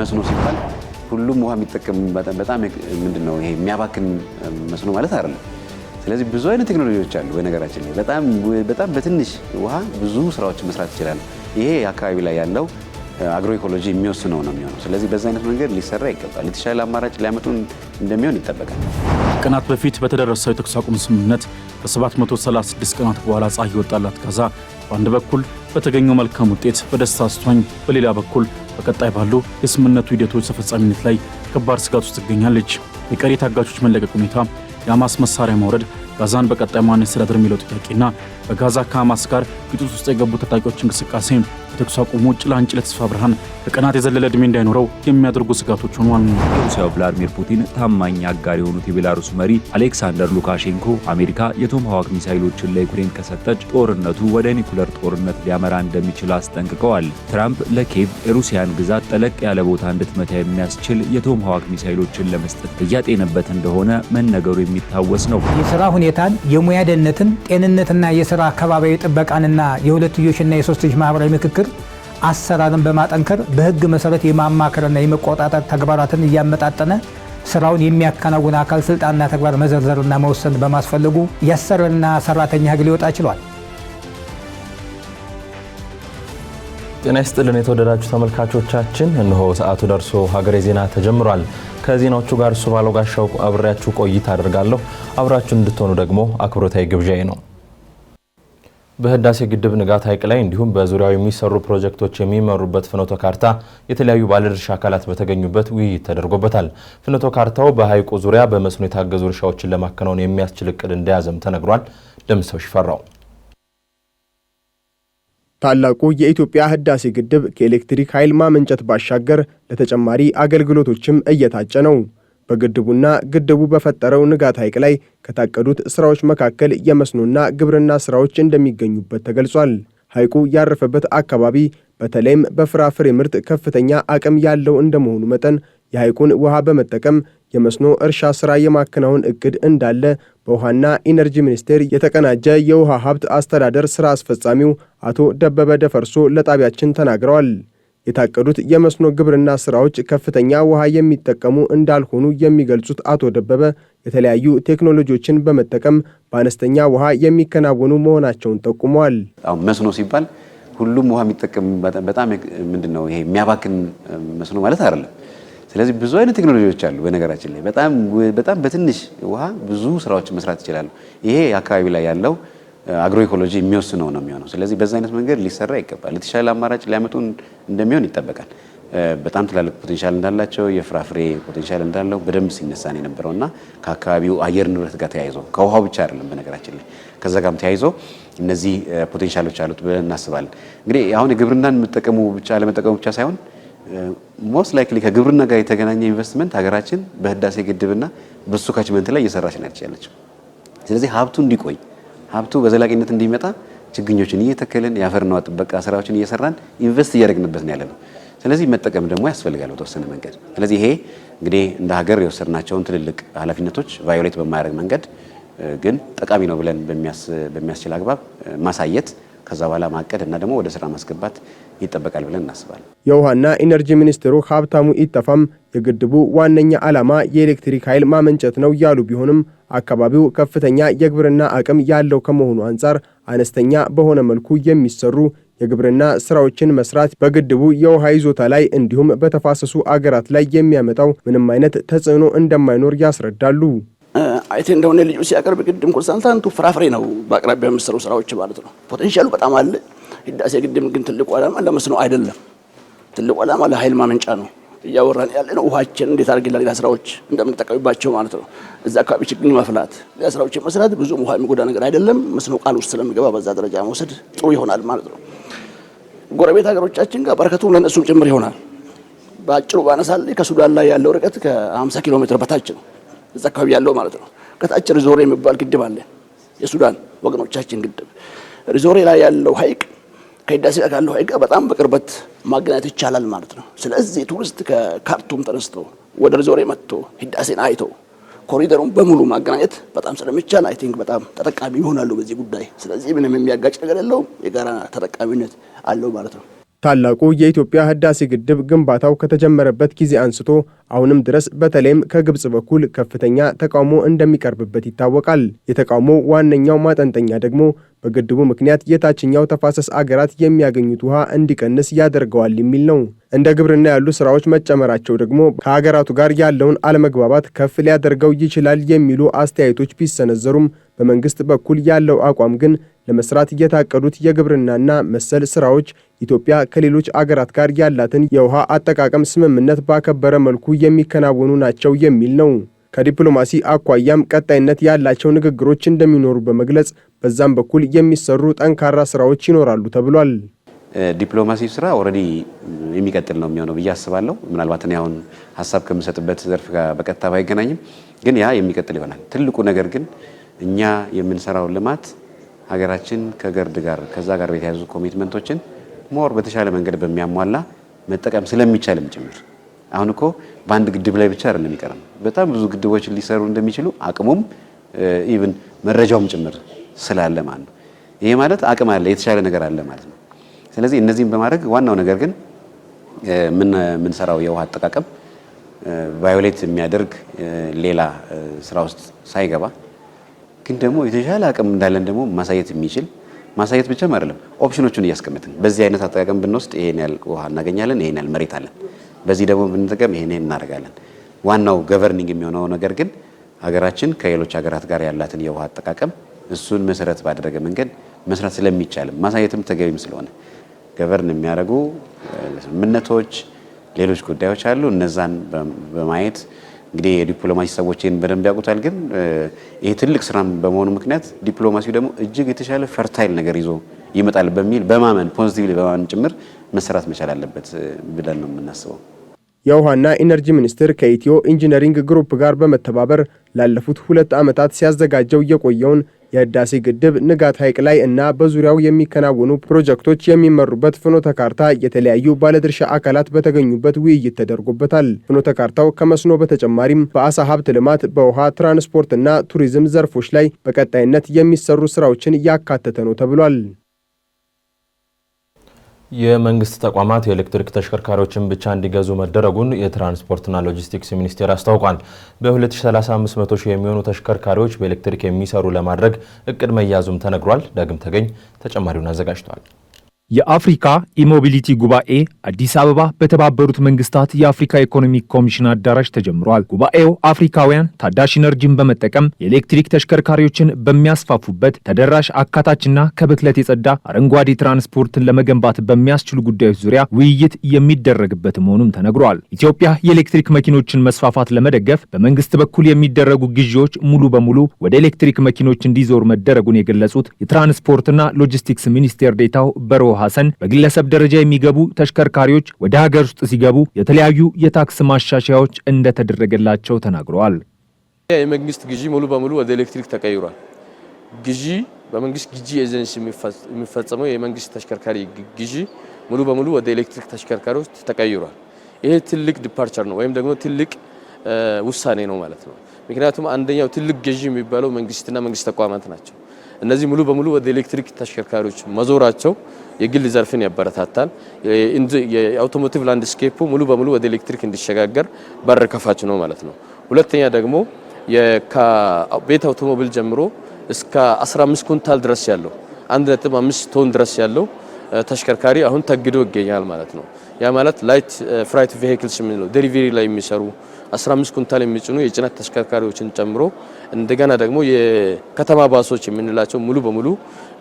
መስኖ ሲባል ሁሉም ውሃ የሚጠቀም በጣም ምንድነው ይሄ የሚያባክን መስኖ ማለት አይደለም። ስለዚህ ብዙ አይነት ቴክኖሎጂዎች አሉ። በነገራችን ላይ በጣም በትንሽ ውሃ ብዙ ስራዎችን መስራት ይችላል። ይሄ አካባቢ ላይ ያለው አግሮ ኢኮሎጂ የሚወስነው ነው የሚሆነው። ስለዚህ በዛ አይነት መንገድ ሊሰራ ይገባል። የተሻለ አማራጭ ሊያመጡ እንደሚሆን ይጠበቃል። ቀናት በፊት በተደረሰው የተኩስ አቁም ስምምነት ከ736 ቀናት በኋላ ፀሐይ ወጣላት ጋዛ በአንድ በኩል በተገኘው መልካም ውጤት በደስታ አስቷኝ፣ በሌላ በኩል በቀጣይ ባሉ የስምምነቱ ሂደቶች ተፈጻሚነት ላይ ከባድ ስጋት ውስጥ ትገኛለች። የቀሪ ታጋቾች መለቀቅ ሁኔታ፣ የሐማስ መሳሪያ ማውረድ፣ ጋዛን በቀጣይ ማን ያስተዳድር የሚለው ጥያቄና በጋዛ ከሐማስ ጋር ግጭት ውስጥ የገቡ ታጣቂዎች እንቅስቃሴ የተኩስ አቁሙ ጭላንጭል ተስፋ ብርሃን ከቀናት የዘለለ ዕድሜ እንዳይኖረው የሚያደርጉ ስጋቶች ሆነዋል። የሩሲያው ቭላዲሚር ፑቲን ታማኝ አጋር የሆኑት የቤላሩስ መሪ አሌክሳንደር ሉካሼንኮ አሜሪካ የቶማሃውክ ሚሳይሎችን ለዩክሬን ከሰጠች ጦርነቱ ወደ ኒኩለር ጦርነት ሊያመራ እንደሚችል አስጠንቅቀዋል። ትራምፕ ለኪየቭ የሩሲያን ግዛት ጠለቅ ያለ ቦታ እንድትመታ የሚያስችል የቶማሃውክ ሚሳይሎችን ለመስጠት እያጤነበት እንደሆነ መነገሩ የሚታወስ ነው። የሥራ ሁኔታን፣ የሙያ ደህንነትን፣ ጤንነትና የሥራ አካባቢያዊ ጥበቃንና የሁለትዮሽና የሶስትዮሽ ማህበራዊ ምክክር አሰራርን በማጠንከር በሕግ መሰረት የማማከርና የመቆጣጠር ተግባራትን እያመጣጠነ ስራውን የሚያከናውን አካል ስልጣንና ተግባር መዘርዘርና መወሰን በማስፈለጉ የአሰሪና ሰራተኛ ሕግ ሊወጣ ችሏል። ጤና ይስጥልን የተወደዳችሁ ተመልካቾቻችን፣ እነሆ ሰዓቱ ደርሶ ሀገሬ ዜና ተጀምሯል። ከዜናዎቹ ጋር እሱ ባለው ጋሻው አብሬያችሁ ቆይታ አደርጋለሁ። አብራችሁ እንድትሆኑ ደግሞ አክብሮታዊ ግብዣዬ ነው። በህዳሴ ግድብ ንጋት ሐይቅ ላይ እንዲሁም በዙሪያው የሚሰሩ ፕሮጀክቶች የሚመሩበት ፍኖተ ካርታ የተለያዩ ባለድርሻ አካላት በተገኙበት ውይይት ተደርጎበታል። ፍኖተ ካርታው በሐይቁ ዙሪያ በመስኖ የታገዙ እርሻዎችን ለማከናወን የሚያስችል እቅድ እንደያዘም ተነግሯል። ደምሰው ሽፈራው። ታላቁ የኢትዮጵያ ህዳሴ ግድብ ከኤሌክትሪክ ኃይል ማመንጨት ባሻገር ለተጨማሪ አገልግሎቶችም እየታጨ ነው። በግድቡና ግድቡ በፈጠረው ንጋት ሐይቅ ላይ ከታቀዱት ስራዎች መካከል የመስኖና ግብርና ስራዎች እንደሚገኙበት ተገልጿል። ሐይቁ ያረፈበት አካባቢ በተለይም በፍራፍሬ ምርት ከፍተኛ አቅም ያለው እንደመሆኑ መጠን የሐይቁን ውሃ በመጠቀም የመስኖ እርሻ ስራ የማከናወን እቅድ እንዳለ በውሃና ኢነርጂ ሚኒስቴር የተቀናጀ የውሃ ሀብት አስተዳደር ስራ አስፈጻሚው አቶ ደበበ ደፈርሶ ለጣቢያችን ተናግረዋል። የታቀዱት የመስኖ ግብርና ስራዎች ከፍተኛ ውሃ የሚጠቀሙ እንዳልሆኑ የሚገልጹት አቶ ደበበ የተለያዩ ቴክኖሎጂዎችን በመጠቀም በአነስተኛ ውሃ የሚከናወኑ መሆናቸውን ጠቁመዋል። አሁን መስኖ ሲባል ሁሉም ውሃ የሚጠቀም በጣም ምንድነው ይሄ የሚያባክን መስኖ ማለት አይደለም። ስለዚህ ብዙ አይነት ቴክኖሎጂዎች አሉ። በነገራችን ላይ በጣም በትንሽ ውሃ ብዙ ስራዎችን መስራት ይችላሉ። ይሄ አካባቢ ላይ ያለው አግሮ ኢኮሎጂ የሚወስነው ነው የሚሆነው። ስለዚህ በዛ አይነት መንገድ ሊሰራ ይገባል። የተሻለ አማራጭ ሊያመጡ እንደሚሆን ይጠበቃል። በጣም ትላልቅ ፖቴንሻል እንዳላቸው የፍራፍሬ ፖቴንሻል እንዳለው በደንብ ሲነሳ ነው የነበረውና ከአካባቢው አየር ንብረት ጋር ተያይዞ ከውሃው ብቻ አይደለም በነገራችን ላይ ከዛ ጋርም ተያይዞ እነዚህ ፖቴንሻሎች አሉት ብለን እናስባለን። እንግዲህ አሁን የግብርናን መጠቀሙ ብቻ ለመጠቀሙ ብቻ ሳይሆን ሞስት ላይክሊ ከግብርና ጋር የተገናኘ ኢንቨስትመንት ሀገራችን በህዳሴ ግድብና በሱ ካችመንት ላይ እየሰራች ናት ያለችው። ስለዚህ ሀብቱ እንዲቆይ ሀብቱ በዘላቂነት እንዲመጣ ችግኞችን እየተከልን የአፈርና ውሃ ጥበቃ ስራዎችን እየሰራን ኢንቨስት እያደረግንበት ነው ያለነው። ስለዚህ መጠቀም ደግሞ ያስፈልጋል በተወሰነ መንገድ። ስለዚህ ይሄ እንግዲህ እንደ ሀገር የወሰድናቸውን ትልልቅ ኃላፊነቶች ቫዮሌት በማያደርግ መንገድ ግን ጠቃሚ ነው ብለን በሚያስችል አግባብ ማሳየት ከዛ በኋላ ማቀድ እና ደግሞ ወደ ስራ ማስገባት ይጠበቃል ብለን እናስባለን። የውሃና ኢነርጂ ሚኒስትሩ ሀብታሙ ኢተፋም የግድቡ ዋነኛ ዓላማ የኤሌክትሪክ ኃይል ማመንጨት ነው ያሉ ቢሆንም አካባቢው ከፍተኛ የግብርና አቅም ያለው ከመሆኑ አንጻር አነስተኛ በሆነ መልኩ የሚሰሩ የግብርና ስራዎችን መስራት በግድቡ የውሃ ይዞታ ላይ እንዲሁም በተፋሰሱ አገራት ላይ የሚያመጣው ምንም አይነት ተጽዕኖ እንደማይኖር ያስረዳሉ። አይቴ እንደሆነ ልጁ ሲያቀርብ ግድም ኮንሰልታንቱ ፍራፍሬ ነው በአቅራቢያ የሚሰሩ ስራዎች ማለት ነው። ፖቴንሻሉ በጣም አለ። ህዳሴ ግድም ግን ትልቁ ዓላማ ለመስኖ አይደለም። ትልቁ ዓላማ ለኃይል ማመንጫ ነው። እያወራን ያለነው ውሃችን እንዴት አድርገን ለሌላ ስራዎች እንደምንጠቀምባቸው ማለት ነው። እዛ አካባቢ ችግኝ ማፍላት፣ ሌላ ስራዎችን መስራት ብዙ ውሃ የሚጎዳ ነገር አይደለም። መስኖ ቃል ውስጥ ስለሚገባ በዛ ደረጃ መውሰድ ጥሩ ይሆናል ማለት ነው። ጎረቤት ሀገሮቻችን ጋር በረከቱ ለነሱም ጭምር ይሆናል። በአጭሩ ባነሳል ከሱዳን ላይ ያለው ርቀት ከ50 ኪሎ ሜትር በታች ነው። እዛ አካባቢ ያለው ማለት ነው። ከታች ሪዞሬ የሚባል ግድብ አለ። የሱዳን ወገኖቻችን ግድብ ሪዞሬ ላይ ያለው ሐይቅ ከህዳሴ ጋር ያለው ሐይቅ በጣም በቅርበት ማገናኘት ይቻላል ማለት ነው። ስለዚህ ቱሪስት ከካርቱም ተነስቶ ወደ ሪዞሬ መጥቶ ህዳሴን አይቶ ኮሪደሩን በሙሉ ማገናኘት በጣም ስለሚቻል አይ ቲንክ በጣም ተጠቃሚ ይሆናሉ በዚህ ጉዳይ። ስለዚህ ምንም የሚያጋጭ ነገር የለውም። የጋራ ተጠቃሚነት አለው ማለት ነው። ታላቁ የኢትዮጵያ ህዳሴ ግድብ ግንባታው ከተጀመረበት ጊዜ አንስቶ አሁንም ድረስ በተለይም ከግብጽ በኩል ከፍተኛ ተቃውሞ እንደሚቀርብበት ይታወቃል። የተቃውሞ ዋነኛው ማጠንጠኛ ደግሞ በግድቡ ምክንያት የታችኛው ተፋሰስ አገራት የሚያገኙት ውሃ እንዲቀንስ ያደርገዋል የሚል ነው። እንደ ግብርና ያሉ ስራዎች መጨመራቸው ደግሞ ከሀገራቱ ጋር ያለውን አለመግባባት ከፍ ሊያደርገው ይችላል የሚሉ አስተያየቶች ቢሰነዘሩም በመንግስት በኩል ያለው አቋም ግን ለመስራት የታቀዱት የግብርናና መሰል ስራዎች ኢትዮጵያ ከሌሎች አገራት ጋር ያላትን የውሃ አጠቃቀም ስምምነት ባከበረ መልኩ የሚከናወኑ ናቸው የሚል ነው። ከዲፕሎማሲ አኳያም ቀጣይነት ያላቸው ንግግሮች እንደሚኖሩ በመግለጽ በዛም በኩል የሚሰሩ ጠንካራ ስራዎች ይኖራሉ ተብሏል። ዲፕሎማሲ ስራ ኦልሬዲ የሚቀጥል ነው የሚሆነው ብዬ አስባለሁ። ምናልባት እኔ አሁን ሀሳብ ከምሰጥበት ዘርፍ ጋር በቀጥታ ባይገናኝም ግን ያ የሚቀጥል ይሆናል። ትልቁ ነገር ግን እኛ የምንሰራው ልማት ሀገራችን ከገርድ ጋር ከዛ ጋር የተያዙ ኮሚትመንቶችን ሞር በተሻለ መንገድ በሚያሟላ መጠቀም ስለሚቻልም ጭምር አሁን እኮ በአንድ ግድብ ላይ ብቻ አይደለም የሚቀርም በጣም ብዙ ግድቦች ሊሰሩ እንደሚችሉ አቅሙም ኢቭን መረጃውም ጭምር ስላለ ማለት ነው። ይሄ ማለት አቅም አለ፣ የተሻለ ነገር አለ ማለት ነው። ስለዚህ እነዚህን በማድረግ ዋናው ነገር ግን ምንሰራው የውሃ አጠቃቀም ቫዮሌት የሚያደርግ ሌላ ስራ ውስጥ ሳይገባ ግን ደግሞ የተሻለ አቅም እንዳለን ደግሞ ማሳየት የሚችል ማሳየት ብቻም አይደለም ኦፕሽኖቹን እያስቀመጥን በዚህ አይነት አጠቃቀም ብንወስድ ይሄን ያህል ውሃ እናገኛለን፣ ይሄን ያህል መሬት አለን፣ በዚህ ደግሞ ብንጠቀም ይሄን እናደርጋለን። ዋናው ገቨርኒንግ የሚሆነው ነገር ግን ሀገራችን ከሌሎች ሀገራት ጋር ያላትን የውሃ አጠቃቀም እሱን መሰረት ባደረገ መንገድ መስራት ስለሚቻልም ማሳየትም ተገቢም ስለሆነ ገቨርን የሚያደርጉ ስምምነቶች፣ ሌሎች ጉዳዮች አሉ። እነዛን በማየት እንግዲህ የዲፕሎማሲ ሰዎችን በደንብ ያውቁታል። ግን ይሄ ትልቅ ስራም በመሆኑ ምክንያት ዲፕሎማሲው ደግሞ እጅግ የተሻለ ፈርታይል ነገር ይዞ ይመጣል በሚል በማመን ፖዚቲቭሊ በማመን ጭምር መሰራት መቻል አለበት ብለን ነው የምናስበው። የውሃና ኢነርጂ ሚኒስቴር ከኢትዮ ኢንጂነሪንግ ግሩፕ ጋር በመተባበር ላለፉት 2 ዓመታት ሲያዘጋጀው የቆየውን የህዳሴ ግድብ ንጋት ሐይቅ ላይ እና በዙሪያው የሚከናወኑ ፕሮጀክቶች የሚመሩበት ፍኖተ ካርታ የተለያዩ ባለድርሻ አካላት በተገኙበት ውይይት ተደርጎበታል። ፍኖተ ካርታው ከመስኖ በተጨማሪም በአሳ ሀብት ልማት፣ በውሃ ትራንስፖርትና ቱሪዝም ዘርፎች ላይ በቀጣይነት የሚሰሩ ስራዎችን ያካተተ ነው ተብሏል። የመንግስት ተቋማት የኤሌክትሪክ ተሽከርካሪዎችን ብቻ እንዲገዙ መደረጉን የትራንስፖርትና ሎጂስቲክስ ሚኒስቴር አስታውቋል። በ2030 500 ሺህ የሚሆኑ ተሽከርካሪዎች በኤሌክትሪክ የሚሰሩ ለማድረግ እቅድ መያዙም ተነግሯል። ዳግም ተገኝ ተጨማሪውን አዘጋጅቷል። የአፍሪካ ኢሞቢሊቲ ጉባኤ አዲስ አበባ በተባበሩት መንግስታት የአፍሪካ ኢኮኖሚክ ኮሚሽን አዳራሽ ተጀምሯል። ጉባኤው አፍሪካውያን ታዳሽ ኢነርጂን በመጠቀም የኤሌክትሪክ ተሽከርካሪዎችን በሚያስፋፉበት ተደራሽ አካታችና ከብክለት የጸዳ አረንጓዴ ትራንስፖርትን ለመገንባት በሚያስችሉ ጉዳዮች ዙሪያ ውይይት የሚደረግበት መሆኑም ተነግሯል። ኢትዮጵያ የኤሌክትሪክ መኪኖችን መስፋፋት ለመደገፍ በመንግስት በኩል የሚደረጉ ግዢዎች ሙሉ በሙሉ ወደ ኤሌክትሪክ መኪኖች እንዲዞር መደረጉን የገለጹት የትራንስፖርትና ሎጂስቲክስ ሚኒስቴር ዴኤታው በሮ ሐሰን በግለሰብ ደረጃ የሚገቡ ተሽከርካሪዎች ወደ ሀገር ውስጥ ሲገቡ የተለያዩ የታክስ ማሻሻያዎች እንደተደረገላቸው ተናግረዋል። የመንግስት ግዢ ሙሉ በሙሉ ወደ ኤሌክትሪክ ተቀይሯል። ግዢ በመንግስት ግዢ ኤጀንሲ የሚፈጸመው የመንግስት ተሽከርካሪ ግዢ ሙሉ በሙሉ ወደ ኤሌክትሪክ ተሽከርካሪዎች ተቀይሯል። ይሄ ትልቅ ዲፓርቸር ነው ወይም ደግሞ ትልቅ ውሳኔ ነው ማለት ነው። ምክንያቱም አንደኛው ትልቅ ግዢ የሚባለው መንግስትና መንግስት ተቋማት ናቸው። እነዚህ ሙሉ በሙሉ ወደ ኤሌክትሪክ ተሽከርካሪዎች መዞራቸው የግል ዘርፍን ያበረታታል። የአውቶሞቲቭ ላንድስኬፑ ሙሉ በሙሉ ወደ ኤሌክትሪክ እንዲሸጋገር በር ከፋች ነው ማለት ነው። ሁለተኛ ደግሞ ከቤት አውቶሞቢል ጀምሮ እስከ 15 ኩንታል ድረስ ያለው 1.5 ቶን ድረስ ያለው ተሽከርካሪ አሁን ተግዶ ይገኛል ማለት ነው። ያ ማለት ላይት ፍራይት ቬሂክልስ የምንለው ዴሊቨሪ ላይ የሚሰሩ 15 ኩንታል የሚጭኑ የጭነት ተሽከርካሪዎችን ጨምሮ እንደገና ደግሞ የከተማ ባሶች የምንላቸው ሙሉ በሙሉ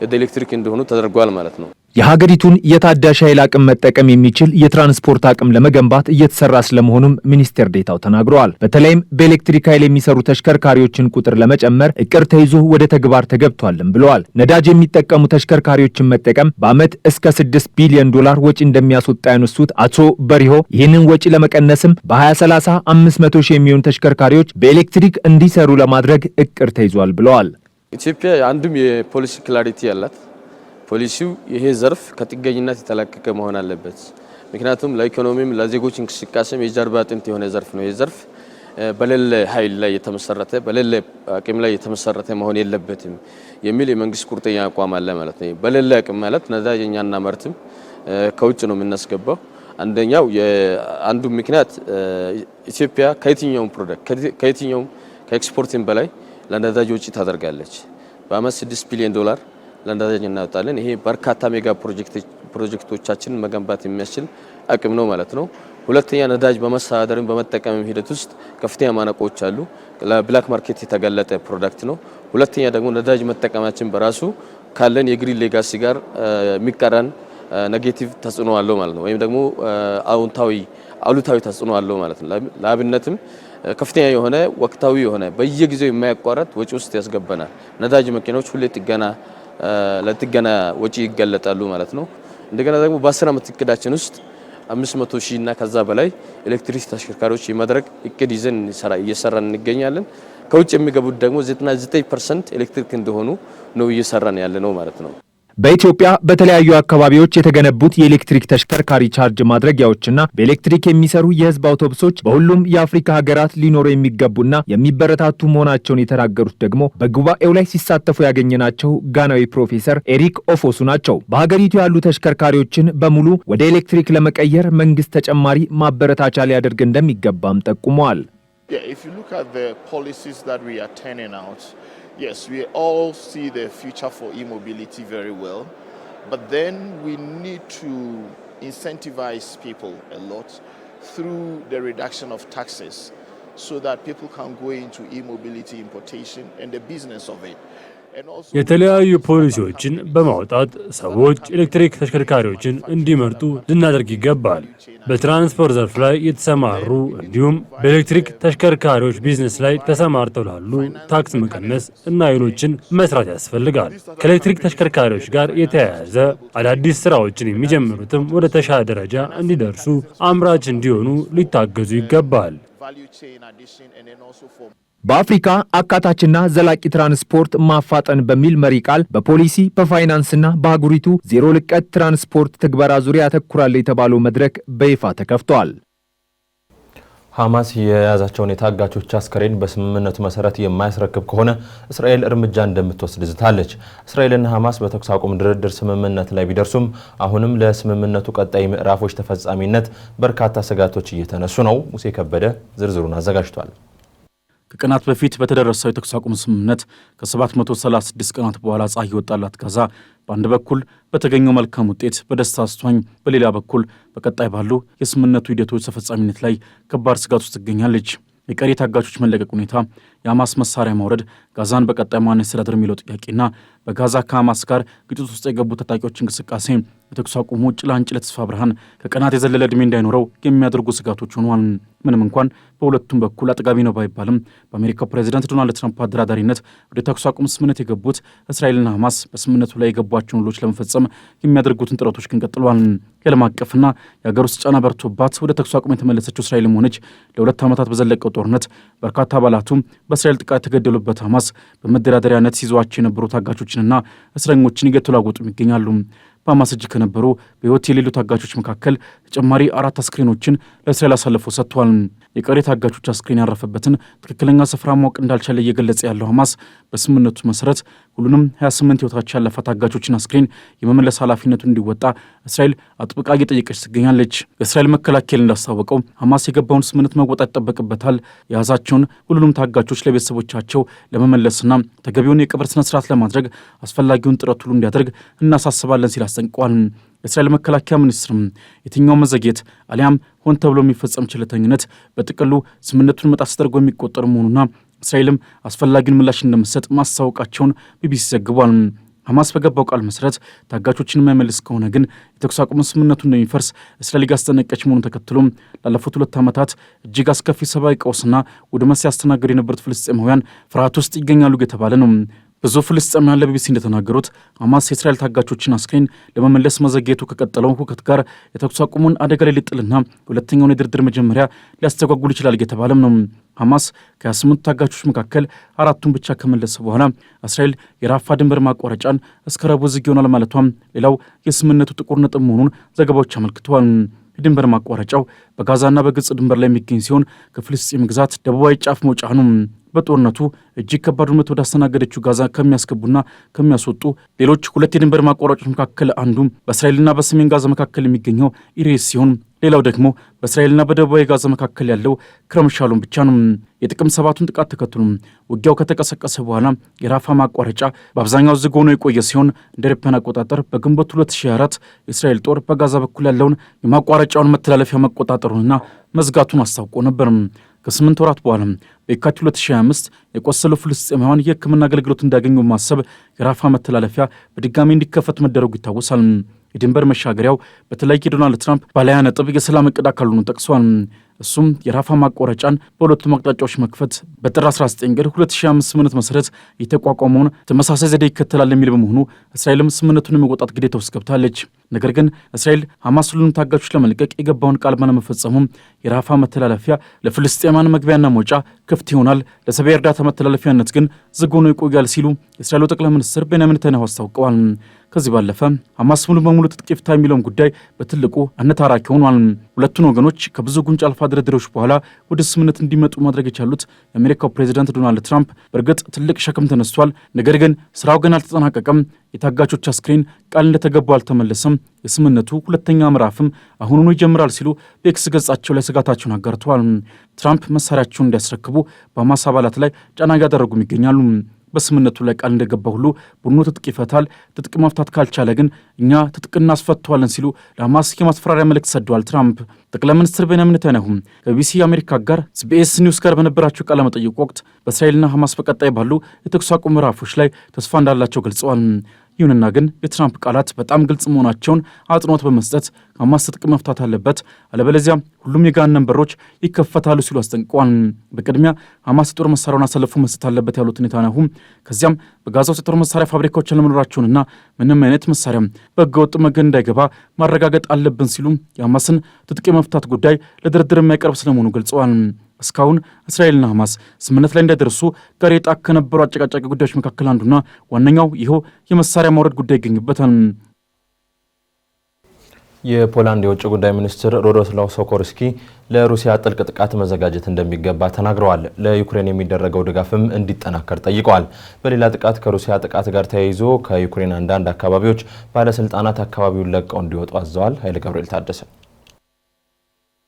ወደ ኤሌክትሪክ እንደሆኑ ተደርጓል ማለት ነው። የሀገሪቱን የታዳሽ ኃይል አቅም መጠቀም የሚችል የትራንስፖርት አቅም ለመገንባት እየተሰራ ስለመሆኑም ሚኒስቴር ዴኤታው ተናግረዋል። በተለይም በኤሌክትሪክ ኃይል የሚሰሩ ተሽከርካሪዎችን ቁጥር ለመጨመር እቅድ ተይዞ ወደ ተግባር ተገብቷልም ብለዋል። ነዳጅ የሚጠቀሙ ተሽከርካሪዎችን መጠቀም በዓመት እስከ $6 ቢሊዮን ወጪ እንደሚያስወጣ ያነሱት አቶ በሪሆ ይህንን ወጪ ለመቀነስም በ2030 500 ሺህ የሚሆኑ ተሽከርካሪዎች በኤሌክትሪክ እንዲሰሩ ለማድረግ እቅድ ተይዟል ብለዋል። ኢትዮጵያ አንዱም የፖሊሲ ክላሪቲ ያላት ፖሊሲው ይሄ ዘርፍ ከጥገኝነት የተላቀቀ መሆን አለበት። ምክንያቱም ለኢኮኖሚም ለዜጎች እንቅስቃሴም የጀርባ አጥንት የሆነ ዘርፍ ነው። ይሄ ዘርፍ በሌለ ኃይል ላይ የተመሰረተ በሌለ አቅም ላይ የተመሰረተ መሆን የለበትም የሚል የመንግስት ቁርጠኛ አቋም አለ ማለት ነው። በሌለ አቅም ማለት ነዳጅ እኛ እናመርትም፣ ከውጭ ነው የምናስገባው። አንደኛው አንዱ ምክንያት ኢትዮጵያ ከየትኛውም ከኤክስፖርቲንግ በላይ ለነዳጅ ወጪ ታደርጋለች። በአመት $6 ቢሊዮን ለነዳጅ እናወጣለን። ይሄ በርካታ ሜጋ ፕሮጀክቶቻችንን መገንባት የሚያስችል አቅም ነው ማለት ነው። ሁለተኛ ነዳጅ በመሳደርም በመጠቀም ሂደት ውስጥ ከፍተኛ ማነቆች አሉ። ለብላክ ማርኬት የተጋለጠ ፕሮዳክት ነው። ሁለተኛ ደግሞ ነዳጅ መጠቀማችን በራሱ ካለን የግሪን ሌጋሲ ጋር የሚቀራን ኔጌቲቭ ተጽዕኖ አለው ማለት ነው። ወይም ደግሞ አሉታዊ ተጽዕኖ አለው ማለት ነው። ለአብነትም ከፍተኛ የሆነ ወቅታዊ የሆነ በየጊዜው የማያቋርጥ ወጪ ውስጥ ያስገባናል። ነዳጅ መኪናዎች ሁሌ ለጥገና ወጪ ይጋለጣሉ ማለት ነው። እንደገና ደግሞ በ10 ዓመት እቅዳችን ውስጥ 500 ሺህ እና ከዛ በላይ ኤሌክትሪክ ተሽከርካሪዎች የማድረግ እቅድ ይዘን እየሰራን እንገኛለን። ከውጭ የሚገቡት ደግሞ 99% ኤሌክትሪክ እንደሆኑ ነው እየሰራን ያለ ነው ማለት ነው። በኢትዮጵያ በተለያዩ አካባቢዎች የተገነቡት የኤሌክትሪክ ተሽከርካሪ ቻርጅ ማድረጊያዎችና በኤሌክትሪክ የሚሰሩ የህዝብ አውቶቡሶች በሁሉም የአፍሪካ ሀገራት ሊኖሩ የሚገቡና የሚበረታቱ መሆናቸውን የተናገሩት ደግሞ በጉባኤው ላይ ሲሳተፉ ያገኘናቸው ጋናዊ ፕሮፌሰር ኤሪክ ኦፎሱ ናቸው። በሀገሪቱ ያሉ ተሽከርካሪዎችን በሙሉ ወደ ኤሌክትሪክ ለመቀየር መንግስት ተጨማሪ ማበረታቻ ሊያደርግ እንደሚገባም ጠቁመዋል። Yes, we all see the future for e-mobility very well, but then we need to incentivize people a lot through the reduction of taxes so that people can go into e-mobility importation and the business of it. የተለያዩ ፖሊሲዎችን በማውጣት ሰዎች ኤሌክትሪክ ተሽከርካሪዎችን እንዲመርጡ ልናደርግ ይገባል። በትራንስፖርት ዘርፍ ላይ የተሰማሩ እንዲሁም በኤሌክትሪክ ተሽከርካሪዎች ቢዝነስ ላይ ተሰማርተው ላሉ ታክስ መቀነስ እና ሌሎችን መስራት ያስፈልጋል። ከኤሌክትሪክ ተሽከርካሪዎች ጋር የተያያዘ አዳዲስ ስራዎችን የሚጀምሩትም ወደ ተሻለ ደረጃ እንዲደርሱ አምራች እንዲሆኑ ሊታገዙ ይገባል። በአፍሪካ አካታችና ዘላቂ ትራንስፖርት ማፋጠን በሚል መሪ ቃል በፖሊሲ በፋይናንስና በአህጉሪቱ ዜሮ ልቀት ትራንስፖርት ትግበራ ዙሪያ ያተኩራል የተባለው መድረክ በይፋ ተከፍቷል። ሐማስ የያዛቸውን የታጋቾች አስከሬን በስምምነቱ መሰረት የማያስረክብ ከሆነ እስራኤል እርምጃ እንደምትወስድ ዝታለች። እስራኤልና ሐማስ በተኩስ አቁም ድርድር ስምምነት ላይ ቢደርሱም አሁንም ለስምምነቱ ቀጣይ ምዕራፎች ተፈጻሚነት በርካታ ስጋቶች እየተነሱ ነው። ሙሴ ከበደ ዝርዝሩን አዘጋጅቷል። ከቀናት በፊት በተደረሰው የተኩስ አቁም ስምምነት ከ736 ቀናት በኋላ ፀሐይ የወጣላት ጋዛ በአንድ በኩል በተገኘው መልካም ውጤት በደስታ አስቷኝ፣ በሌላ በኩል በቀጣይ ባሉ የስምምነቱ ሂደቶች ተፈጻሚነት ላይ ከባድ ስጋት ውስጥ ትገኛለች። የቀሪ ታጋቾች መለቀቅ ሁኔታ፣ የሐማስ መሳሪያ ማውረድ፣ ጋዛን በቀጣይ ማን ያስተዳድር የሚለው ጥያቄና በጋዛ ከሐማስ ጋር ግጭት ውስጥ የገቡ ታጣቂዎች እንቅስቃሴ የተኩስ አቁሙ ጭላንጭል ተስፋ ብርሃን ከቀናት የዘለለ ዕድሜ እንዳይኖረው የሚያደርጉ ስጋቶች ሆነዋል። ምንም እንኳን በሁለቱም በኩል አጥጋቢ ነው ባይባልም በአሜሪካው ፕሬዚዳንት ዶናልድ ትራምፕ አደራዳሪነት ወደ ተኩስ አቁም ስምምነት የገቡት እስራኤልና ሐማስ በስምምነቱ ላይ የገቧቸውን ውሎች ለመፈጸም የሚያደርጉትን ጥረቶች ግን ቀጥለዋል። የዓለም አቀፍና የሀገር ውስጥ ጫና በርቶባት ወደ ተኩስ አቁም የተመለሰችው እስራኤልም ሆነች ለ2 ዓመታት በዘለቀው ጦርነት በርካታ አባላቱ በእስራኤል ጥቃት የተገደሉበት ሐማስ በመደራደሪያነት ሲይዟቸው የነበሩ ታጋቾችንና እስረኞችን እየተለዋወጡ ይገኛሉ። በሐማስ እጅ ከነበሩ በሕይወት የሌሉ ታጋቾች መካከል ተጨማሪ 4 አስክሬኖችን ለእስራኤል አሳልፎ ሰጥቷል። የቀሪ ታጋቾች አስክሬን ያረፈበትን ትክክለኛ ስፍራ ማወቅ እንዳልቻለ እየገለጸ ያለው ሐማስ በስምምነቱ መሰረት ሁሉንም 28 ሕይወታቸው ያለፈ ታጋቾችን አስክሬን የመመለስ ኃላፊነቱን እንዲወጣ እስራኤል አጥብቃ እየጠየቀች ትገኛለች። የእስራኤል መከላከያ እንዳስታወቀው ሐማስ የገባውን ስምምነት መወጣት ይጠበቅበታል። የያዛቸውን ሁሉንም ታጋቾች ለቤተሰቦቻቸው ለመመለስና ተገቢውን የቀብር ስነ ስርዓት ለማድረግ አስፈላጊውን ጥረት ሁሉ እንዲያደርግ እናሳስባለን ሲል አስጠንቅቋል። የእስራኤል መከላከያ ሚኒስትርም የትኛው መዘግየት አሊያም ሆን ተብሎ የሚፈጸም ችለተኝነት በጥቅሉ ስምምነቱን መጣስ ተደርጎ የሚቆጠር መሆኑና እስራኤልም አስፈላጊውን ምላሽ እንደምትሰጥ ማስታወቃቸውን ቢቢሲ ዘግቧል። ሐማስ በገባው ቃል መሰረት ታጋቾችን የማይመልስ ከሆነ ግን የተኩስ አቁም ስምምነቱ እንደሚፈርስ እስራኤል ያስጠነቀቀች መሆኑን ተከትሎ ላለፉት 2 ዓመታት እጅግ አስከፊ ሰብአዊ ቀውስና ውድመት ሲያስተናግዱ የነበሩት ፍልስጤማውያን ፍርሃት ውስጥ ይገኛሉ የተባለ ነው። ብዙ ፍልስጤማውያን ለቢቢሲ እንደተናገሩት ሐማስ የእስራኤል ታጋቾችን አስክሬን ለመመለስ መዘግየቱ ከቀጠለው ሁከት ጋር የተኩስ አቁሙን አደጋ ላይ ሊጥልና ሁለተኛውን የድርድር መጀመሪያ ሊያስተጓጉል ይችላል እየተባለም ነው። ሐማስ ከ28 ታጋቾች መካከል 4ቱን ብቻ ከመለሰ በኋላ እስራኤል የራፋ ድንበር ማቋረጫን እስከ ረቡዕ ዝግ ይሆናል ማለቷም ሌላው የስምምነቱ ጥቁር ነጥብ መሆኑን ዘገባዎች አመልክተዋል። የድንበር ማቋረጫው በጋዛና በግብጽ ድንበር ላይ የሚገኝ ሲሆን ከፍልስጤም ግዛት ደቡባዊ ጫፍ መውጫ ነው። በጦርነቱ እጅግ ከባድ ውድመት ወዳስተናገደችው ጋዛ ከሚያስገቡና ከሚያስወጡ ሌሎች ሁለት የድንበር ማቋረጫዎች መካከል አንዱ በእስራኤልና በሰሜን ጋዛ መካከል የሚገኘው ኢሬስ ሲሆን ሌላው ደግሞ በእስራኤልና በደቡባዊ ጋዛ መካከል ያለው ክረም ሻሎም ብቻ ነው። የጥቅምት 7ቱን ጥቃት ተከትሎ ውጊያው ከተቀሰቀሰ በኋላ የራፋ ማቋረጫ በአብዛኛው ዝግ ሆኖ የቆየ ሲሆን እንደ አውሮፓውያን አቆጣጠር በግንቦት 2024 የእስራኤል ጦር በጋዛ በኩል ያለውን የማቋረጫውን መተላለፊያ መቆጣጠሩንና መዝጋቱን አስታውቆ ነበር። ከ8 ወራት በኋላ በየካቲት 2025 የቆሰሉ ፍልስጤማውያን የሕክምና አገልግሎት እንዲያገኙ ማሰብ የራፋ መተላለፊያ በድጋሚ እንዲከፈት መደረጉ ይታወሳል። የድንበር መሻገሪያው በተለይ የዶናልድ ትራምፕ ባለ 20 ነጥብ የሰላም እቅድ አካል ሆኖ ጠቅሷል። እሱም የራፋ ማቋረጫን በሁለቱም አቅጣጫዎች መክፈት በጥር 19 ቀን 2005 ስምምነት መሰረት የተቋቋመውን ተመሳሳይ ዘዴ ይከተላል የሚል በመሆኑ እስራኤልም ስምምነቱን የመወጣት ግዴታ ውስጥ ገብታለች። ነገር ግን እስራኤል ሐማስ ሁሉንም ታጋቾች ለመልቀቅ የገባውን ቃል ባለመፈጸሙም የራፋ መተላለፊያ ለፍልስጤማውያን መግቢያና መውጫ ክፍት ይሆናል፣ ለሰብዓዊ እርዳታ መተላለፊያነት ግን ዝግ ሆኖ ይቆያል ሲሉ የእስራኤሉ ጠቅላይ ሚኒስትር ቤንያሚን ኔታንያሁ አስታውቀዋል። ከዚህ ባለፈ ሐማስ ሙሉ በሙሉ ትጥቅ ይፍታ የሚለውን ጉዳይ በትልቁ አነታራኪ ሆኗል። ሁለቱን ወገኖች ከብዙ ጉንጭ አልፋ ድርድሮች በኋላ ወደ ስምምነት እንዲመጡ ማድረግ የቻሉት የአሜሪካው ፕሬዚዳንት ዶናልድ ትራምፕ በእርግጥ ትልቅ ሸክም ተነስቷል፣ ነገር ግን ስራው ግን አልተጠናቀቀም፣ የታጋቾች አስክሬን ቃል እንደተገባው አልተመለሰም፣ የስምምነቱ ሁለተኛ ምዕራፍም አሁኑኑ ይጀምራል ሲሉ በኤክስ ገጻቸው ላይ ስጋታቸውን አጋርተዋል። ትራምፕ መሳሪያቸውን እንዲያስረክቡ በሐማስ አባላት ላይ ጫና እያደረጉም ይገኛሉ። በስምምነቱ ላይ ቃል እንደገባ ሁሉ ቡድኑ ትጥቅ ይፈታል፣ ትጥቅ መፍታት ካልቻለ ግን እኛ ትጥቅ እናስፈተዋለን ሲሉ ለሐማስ የማስፈራሪያ መልእክት ሰደዋል። ትራምፕ ጠቅላይ ሚኒስትር ቤንያሚን ኔታንያሁ ከቢቢሲ የአሜሪካ ጋር ሲቢኤስ ኒውስ ጋር በነበራቸው ቃለ መጠይቅ ወቅት በእስራኤልና ሐማስ በቀጣይ ባሉ የተኩስ አቁም ምዕራፎች ላይ ተስፋ እንዳላቸው ገልጸዋል። ይሁንና ግን የትራምፕ ቃላት በጣም ግልጽ መሆናቸውን አጽንኦት በመስጠት ሐማስ ትጥቅ መፍታት አለበት፣ አለበለዚያ ሁሉም የገሃነም በሮች ይከፈታሉ ሲሉ አስጠንቅቀዋል። በቅድሚያ ሐማስ የጦር መሳሪያውን አሳልፎ መስጠት አለበት ያሉት ኔታንያሁ ከዚያም በጋዛ ውስጥ የጦር መሳሪያ ፋብሪካዎች አለመኖራቸውንና ምንም አይነት መሳሪያ በሕገወጥ መንገድ እንዳይገባ ማረጋገጥ አለብን ሲሉ የሐማስን ትጥቅ የመፍታት ጉዳይ ለድርድር የማይቀርብ ስለመሆኑ ገልጸዋል። እስካሁን እስራኤልና ሐማስ ስምምነት ላይ እንዳይደርሱ ጋሬጣ ከነበሩ አጨቃጫቂ ጉዳዮች መካከል አንዱና ዋነኛው ይኸው የመሳሪያ ማውረድ ጉዳይ ይገኝበታል። የፖላንድ የውጭ ጉዳይ ሚኒስትር ራዶስላው ሲኮርስኪ ለሩሲያ ጥልቅ ጥቃት መዘጋጀት እንደሚገባ ተናግረዋል። ለዩክሬን የሚደረገው ድጋፍም እንዲጠናከር ጠይቀዋል። በሌላ ጥቃት ከሩሲያ ጥቃት ጋር ተያይዞ ከዩክሬን አንዳንድ አካባቢዎች ባለስልጣናት አካባቢውን ለቀው እንዲወጡ አዘዋል። ኃይለ ገብርኤል ታደሰ።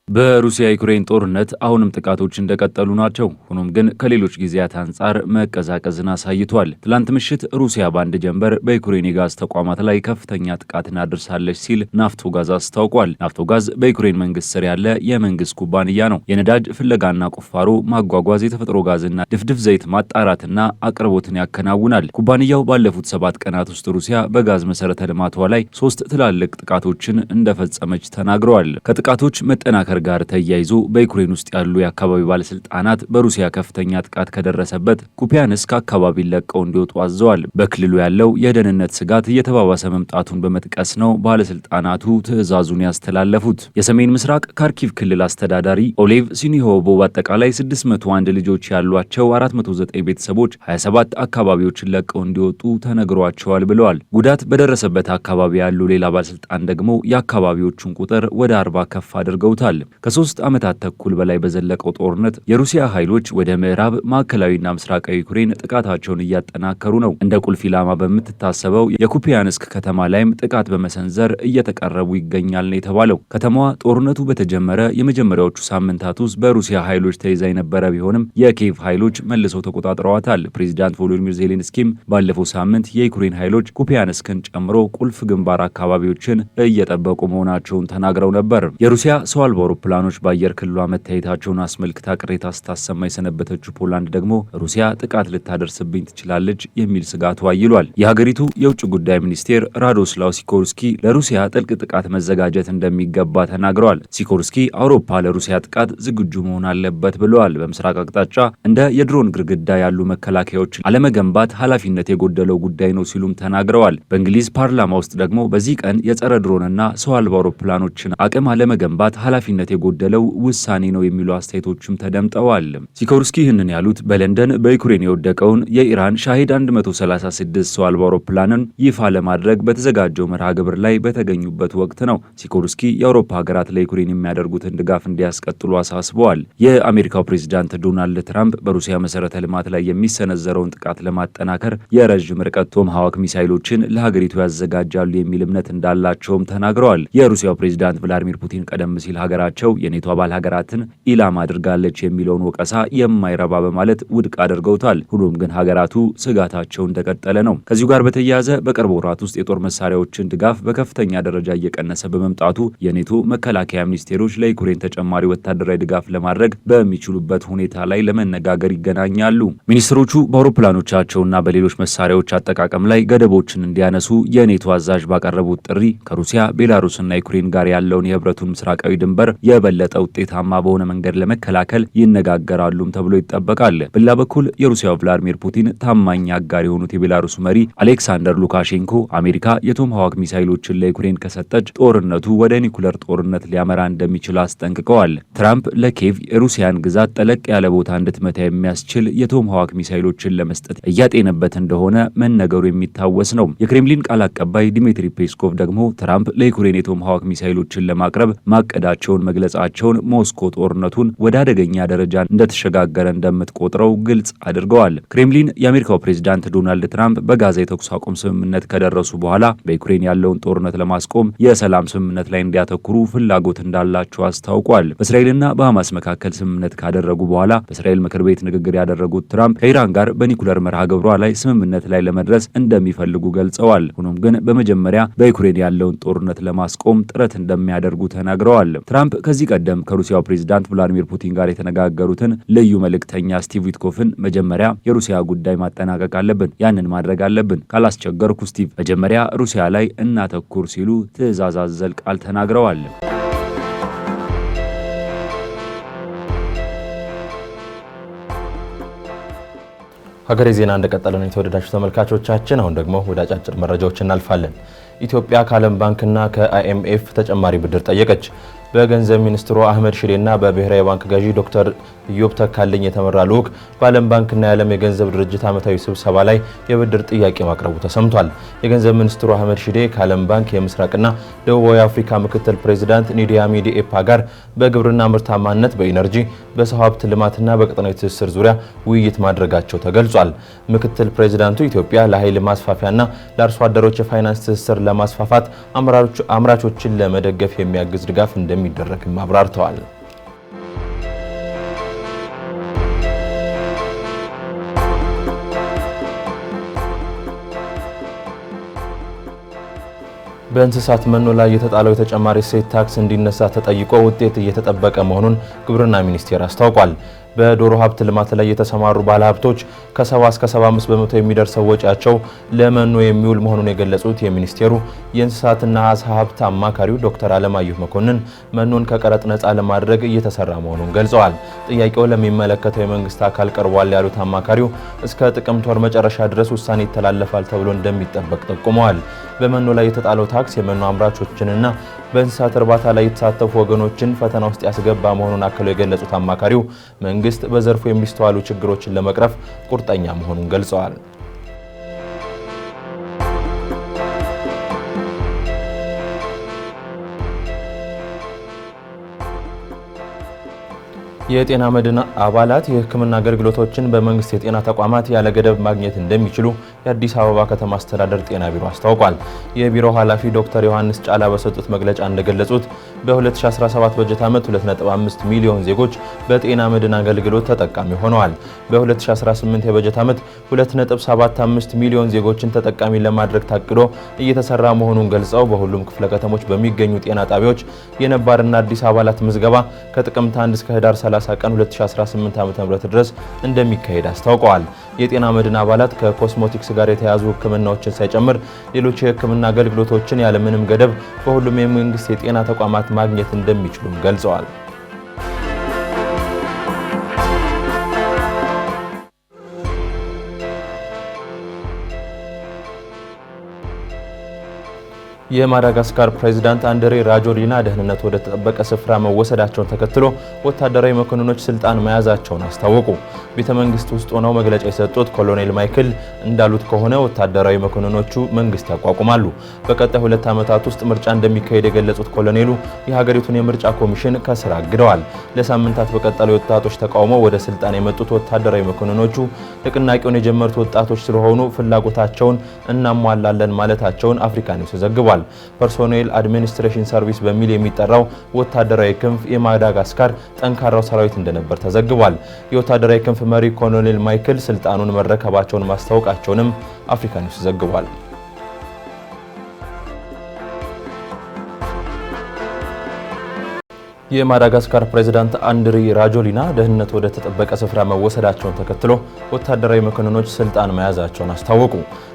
በሩሲያ ዩክሬን ጦርነት አሁንም ጥቃቶች እንደቀጠሉ ናቸው። ሆኖም ግን ከሌሎች ጊዜያት አንጻር መቀዛቀዝን አሳይቷል። ትላንት ምሽት ሩሲያ በአንድ ጀንበር በዩክሬን የጋዝ ተቋማት ላይ ከፍተኛ ጥቃትን አድርሳለች ሲል ናፍቶጋዝ አስታውቋል። ናፍቶጋዝ በዩክሬን መንግስት ስር ያለ የመንግስት ኩባንያ ነው። የነዳጅ ፍለጋና ቁፋሮ፣ ማጓጓዝ፣ የተፈጥሮ ጋዝና ድፍድፍ ዘይት ማጣራትና አቅርቦትን ያከናውናል። ኩባንያው ባለፉት 7 ቀናት ውስጥ ሩሲያ በጋዝ መሰረተ ልማቷ ላይ 3 ትላልቅ ጥቃቶችን እንደፈጸመች ተናግረዋል። ከጥቃቶች መጠናከር ጋር ተያይዞ በዩክሬን ውስጥ ያሉ የአካባቢ ባለስልጣናት በሩሲያ ከፍተኛ ጥቃት ከደረሰበት ኩፒያንስክ አካባቢ ለቀው እንዲወጡ አዘዋል። በክልሉ ያለው የደህንነት ስጋት እየተባባሰ መምጣቱን በመጥቀስ ነው ባለስልጣናቱ ትዕዛዙን ያስተላለፉት። የሰሜን ምስራቅ ካርኪቭ ክልል አስተዳዳሪ ኦሌቭ ሲኒሆቮ በአጠቃላይ 601 ልጆች ያሏቸው 409 ቤተሰቦች 27 አካባቢዎችን ለቀው እንዲወጡ ተነግሯቸዋል ብለዋል። ጉዳት በደረሰበት አካባቢ ያሉ ሌላ ባለስልጣን ደግሞ የአካባቢዎቹን ቁጥር ወደ 40 ከፍ አድርገውታል። ከ3 ዓመታት ተኩል በላይ በዘለቀው ጦርነት የሩሲያ ኃይሎች ወደ ምዕራብ ማዕከላዊና ምስራቃዊ ዩክሬን ጥቃታቸውን እያጠናከሩ ነው። እንደ ቁልፍ ኢላማ በምትታሰበው የኩፒያንስክ ከተማ ላይም ጥቃት በመሰንዘር እየተቃረቡ ይገኛል ነው የተባለው። ከተማዋ ጦርነቱ በተጀመረ የመጀመሪያዎቹ ሳምንታት ውስጥ በሩሲያ ኃይሎች ተይዛ የነበረ ቢሆንም የኪየቭ ኃይሎች መልሰው ተቆጣጥረዋታል። ፕሬዚዳንት ቮሎዲሚር ዜሌንስኪም ባለፈው ሳምንት የዩክሬን ኃይሎች ኩፒያንስክን ጨምሮ ቁልፍ ግንባር አካባቢዎችን እየጠበቁ መሆናቸውን ተናግረው ነበር። የሩሲያ ሰው አልባ አውሮፕላኖች በአየር ክልሏ መታየታቸውን አስመልክታ ቅሬታ ስታሰማ የሰነበተችው ፖላንድ ደግሞ ሩሲያ ጥቃት ልታደርስብኝ ትችላለች የሚል ስጋቱ አይሏል። የሀገሪቱ የውጭ ጉዳይ ሚኒስቴር ራዶስላው ሲኮርስኪ ለሩሲያ ጥልቅ ጥቃት መዘጋጀት እንደሚገባ ተናግረዋል። ሲኮርስኪ አውሮፓ ለሩሲያ ጥቃት ዝግጁ መሆን አለበት ብለዋል። በምስራቅ አቅጣጫ እንደ የድሮን ግድግዳ ያሉ መከላከያዎችን አለመገንባት ኃላፊነት የጎደለው ጉዳይ ነው ሲሉም ተናግረዋል። በእንግሊዝ ፓርላማ ውስጥ ደግሞ በዚህ ቀን የጸረ ድሮንና ሰው አልባ አውሮፕላኖችን አቅም አለመገንባት ኃላፊነት ኃላፊነት የጎደለው ውሳኔ ነው የሚሉ አስተያየቶችም ተደምጠዋል። ሲኮርስኪ ይህንን ያሉት በለንደን በዩክሬን የወደቀውን የኢራን ሻሂድ 136 ሰው አልባ አውሮፕላንን ይፋ ለማድረግ በተዘጋጀው መርሃ ግብር ላይ በተገኙበት ወቅት ነው። ሲኮርስኪ የአውሮፓ ሀገራት ለዩክሬን የሚያደርጉትን ድጋፍ እንዲያስቀጥሉ አሳስበዋል። የአሜሪካው ፕሬዝዳንት ዶናልድ ትራምፕ በሩሲያ መሰረተ ልማት ላይ የሚሰነዘረውን ጥቃት ለማጠናከር የረዥም ርቀት ቶማሃዋክ ሚሳይሎችን ለሀገሪቱ ያዘጋጃሉ የሚል እምነት እንዳላቸውም ተናግረዋል። የሩሲያው ፕሬዝዳንት ቭላዲሚር ፑቲን ቀደም ሲል ሀገራቸው የኔቶ አባል ሀገራትን ኢላማ አድርጋለች የሚለውን ወቀሳ የማይረባ በማለት ውድቅ አድርገውታል። ሁሉም ግን ሀገራቱ ስጋታቸው እንደቀጠለ ነው። ከዚሁ ጋር በተያያዘ በቅርብ ወራት ውስጥ የጦር መሳሪያዎችን ድጋፍ በከፍተኛ ደረጃ እየቀነሰ በመምጣቱ የኔቶ መከላከያ ሚኒስቴሮች ለዩክሬን ተጨማሪ ወታደራዊ ድጋፍ ለማድረግ በሚችሉበት ሁኔታ ላይ ለመነጋገር ይገናኛሉ። ሚኒስትሮቹ በአውሮፕላኖቻቸውና በሌሎች መሳሪያዎች አጠቃቀም ላይ ገደቦችን እንዲያነሱ የኔቶ አዛዥ ባቀረቡት ጥሪ ከሩሲያ ቤላሩስና ዩክሬን ጋር ያለውን የህብረቱን ምስራቃዊ ድንበር የበለጠ ውጤታማ በሆነ መንገድ ለመከላከል ይነጋገራሉም ተብሎ ይጠበቃል። በሌላ በኩል የሩሲያው ቭላዲሚር ፑቲን ታማኝ አጋር የሆኑት የቤላሩስ መሪ አሌክሳንደር ሉካሼንኮ አሜሪካ የቶማሃዋክ ሚሳይሎችን ለዩክሬን ከሰጠች ጦርነቱ ወደ ኒኩለር ጦርነት ሊያመራ እንደሚችል አስጠንቅቀዋል። ትራምፕ ለኬቭ የሩሲያን ግዛት ጠለቅ ያለ ቦታ እንድትመታ የሚያስችል የቶማሃዋክ ሚሳይሎችን ለመስጠት እያጤነበት እንደሆነ መነገሩ የሚታወስ ነው። የክሬምሊን ቃል አቀባይ ዲሚትሪ ፔስኮቭ ደግሞ ትራምፕ ለዩክሬን የቶማሃዋክ ሚሳይሎችን ለማቅረብ ማቀዳቸውን መግለጻቸውን ሞስኮ ጦርነቱን ወደ አደገኛ ደረጃ እንደተሸጋገረ እንደምትቆጥረው ግልጽ አድርገዋል። ክሬምሊን የአሜሪካው ፕሬዝዳንት ዶናልድ ትራምፕ በጋዛ የተኩስ አቁም ስምምነት ከደረሱ በኋላ በዩክሬን ያለውን ጦርነት ለማስቆም የሰላም ስምምነት ላይ እንዲያተኩሩ ፍላጎት እንዳላቸው አስታውቋል። በእስራኤልና በሐማስ መካከል ስምምነት ካደረጉ በኋላ በእስራኤል ምክር ቤት ንግግር ያደረጉት ትራምፕ ከኢራን ጋር በኒኩለር መርሃ ግብሯ ላይ ስምምነት ላይ ለመድረስ እንደሚፈልጉ ገልጸዋል። ሆኖም ግን በመጀመሪያ በዩክሬን ያለውን ጦርነት ለማስቆም ጥረት እንደሚያደርጉ ተናግረዋል። ትራምፕ ከዚህ ቀደም ከሩሲያው ፕሬዝዳንት ቭላዲሚር ፑቲን ጋር የተነጋገሩትን ልዩ መልእክተኛ ስቲቭ ዊትኮፍን መጀመሪያ የሩሲያ ጉዳይ ማጠናቀቅ አለብን፣ ያንን ማድረግ አለብን፣ ካላስቸገርኩ ስቲቭ መጀመሪያ ሩሲያ ላይ እናተኩር ሲሉ ትዕዛዝ አዘል ቃል ተናግረዋል። ሀገሬ ዜና እንደቀጠለ ነው። የተወደዳችሁ ተመልካቾቻችን፣ አሁን ደግሞ ወደ አጫጭር መረጃዎች እናልፋለን። ኢትዮጵያ ከዓለም ባንክና ከአይኤምኤፍ ተጨማሪ ብድር ጠየቀች። በገንዘብ ሚኒስትሩ አህመድ ሽዴና በብሔራዊ ባንክ ገዢ ዶክተር ኢዮብ ተካልኝ የተመራ ልዑክ በዓለም ባንክና የዓለም የገንዘብ ድርጅት ዓመታዊ ስብሰባ ላይ የብድር ጥያቄ ማቅረቡ ተሰምቷል። የገንዘብ ሚኒስትሩ አህመድ ሽዴ ከዓለም ባንክ የምስራቅና ደቡባዊ አፍሪካ ምክትል ፕሬዚዳንት ኒዲያ ሚዲኤፓ ጋር በግብርና ምርታማነት፣ በኢነርጂ፣ በሰው ሀብት ልማትና በቀጠናዊ ትስስር ዙሪያ ውይይት ማድረጋቸው ተገልጿል። ምክትል ፕሬዚዳንቱ ኢትዮጵያ ለኃይል ማስፋፊያና ለአርሶ አደሮች የፋይናንስ ትስስር ለማስፋፋት አምራቾችን ለመደገፍ የሚያግዝ ድጋፍ እንደሚደረግም አብራርተዋል። በእንስሳት መኖ ላይ የተጣለው የተጨማሪ እሴት ታክስ እንዲነሳ ተጠይቆ ውጤት እየተጠበቀ መሆኑን ግብርና ሚኒስቴር አስታውቋል። በዶሮ ሀብት ልማት ላይ የተሰማሩ ባለሀብቶች ከ70 እስከ 75 በመቶ የሚደርሰው ወጪያቸው ለመኖ የሚውል መሆኑን የገለጹት የሚኒስቴሩ የእንስሳትና ዓሳ ሀብት አማካሪው ዶክተር አለማየሁ መኮንን መኖን ከቀረጥ ነፃ ለማድረግ እየተሰራ መሆኑን ገልጸዋል። ጥያቄው ለሚመለከተው የመንግስት አካል ቀርቧል ያሉት አማካሪው እስከ ጥቅምት ወር መጨረሻ ድረስ ውሳኔ ይተላለፋል ተብሎ እንደሚጠበቅ ጠቁመዋል። በመኖ ላይ የተጣለው ታክስ የመኖ አምራቾችንና በእንስሳት እርባታ ላይ የተሳተፉ ወገኖችን ፈተና ውስጥ ያስገባ መሆኑን አክለው የገለጹት አማካሪው መንግስት በዘርፉ የሚስተዋሉ ችግሮችን ለመቅረፍ ቁርጠኛ መሆኑን ገልጸዋል። የጤና መድን አባላት የሕክምና አገልግሎቶችን በመንግስት የጤና ተቋማት ያለ ገደብ ማግኘት እንደሚችሉ የአዲስ አበባ ከተማ አስተዳደር ጤና ቢሮ አስታውቋል። የቢሮው ኃላፊ ዶክተር ዮሐንስ ጫላ በሰጡት መግለጫ እንደገለጹት በ2017 በጀት ዓመት 2.5 ሚሊዮን ዜጎች በጤና መድን አገልግሎት ተጠቃሚ ሆነዋል። በ2018 የበጀት ዓመት 2.75 ሚሊዮን ዜጎችን ተጠቃሚ ለማድረግ ታቅዶ እየተሰራ መሆኑን ገልጸው በሁሉም ክፍለ ከተሞች በሚገኙ ጤና ጣቢያዎች የነባርና አዲስ አባላት ምዝገባ ከጥቅምት 1 እስከ ህዳር 30 ቀን 2018 ዓ.ም ድረስ እንደሚካሄድ አስታውቀዋል። የጤና መድን አባላት ከኮስሞቲክስ ጋር የተያዙ ሕክምናዎችን ሳይጨምር ሌሎች የሕክምና አገልግሎቶችን ያለምንም ገደብ በሁሉም የመንግስት የጤና ተቋማት ማግኘት እንደሚችሉም ገልጸዋል። የማዳጋስካር ፕሬዝዳንት አንድሬ ራጆሊና ደህንነቱ ወደ ተጠበቀ ስፍራ መወሰዳቸውን ተከትሎ ወታደራዊ መኮንኖች ስልጣን መያዛቸውን አስታወቁ። ቤተ መንግስት ውስጥ ሆነው መግለጫ የሰጡት ኮሎኔል ማይክል እንዳሉት ከሆነ ወታደራዊ መኮንኖቹ መንግስት ያቋቁማሉ። በቀጣይ 2 ዓመታት ውስጥ ምርጫ እንደሚካሄድ የገለጹት ኮሎኔሉ የሀገሪቱን የምርጫ ኮሚሽን ከስራ አግደዋል። ለሳምንታት በቀጠለው የወጣቶች ተቃውሞ ወደ ስልጣን የመጡት ወታደራዊ መኮንኖቹ ንቅናቄውን የጀመሩት ወጣቶች ስለሆኑ ፍላጎታቸውን እናሟላለን ማለታቸውን አፍሪካ ኒውስ ዘግቧል። ፐርሶኔል አድሚኒስትሬሽን ሰርቪስ በሚል የሚጠራው ወታደራዊ ክንፍ የማዳጋስካር ጠንካራው ሰራዊት እንደነበር ተዘግቧል። የወታደራዊ ክንፍ መሪ ኮሎኔል ማይክል ስልጣኑን መረከባቸውን ማስታወቃቸውንም አፍሪካ ኒውስ ዘግቧል። የማዳጋስካር ፕሬዝዳንት አንድሪ ራጆሊና ደህንነቱ ወደ ተጠበቀ ስፍራ መወሰዳቸውን ተከትሎ ወታደራዊ መኮንኖች ስልጣን መያዛቸውን አስታወቁ።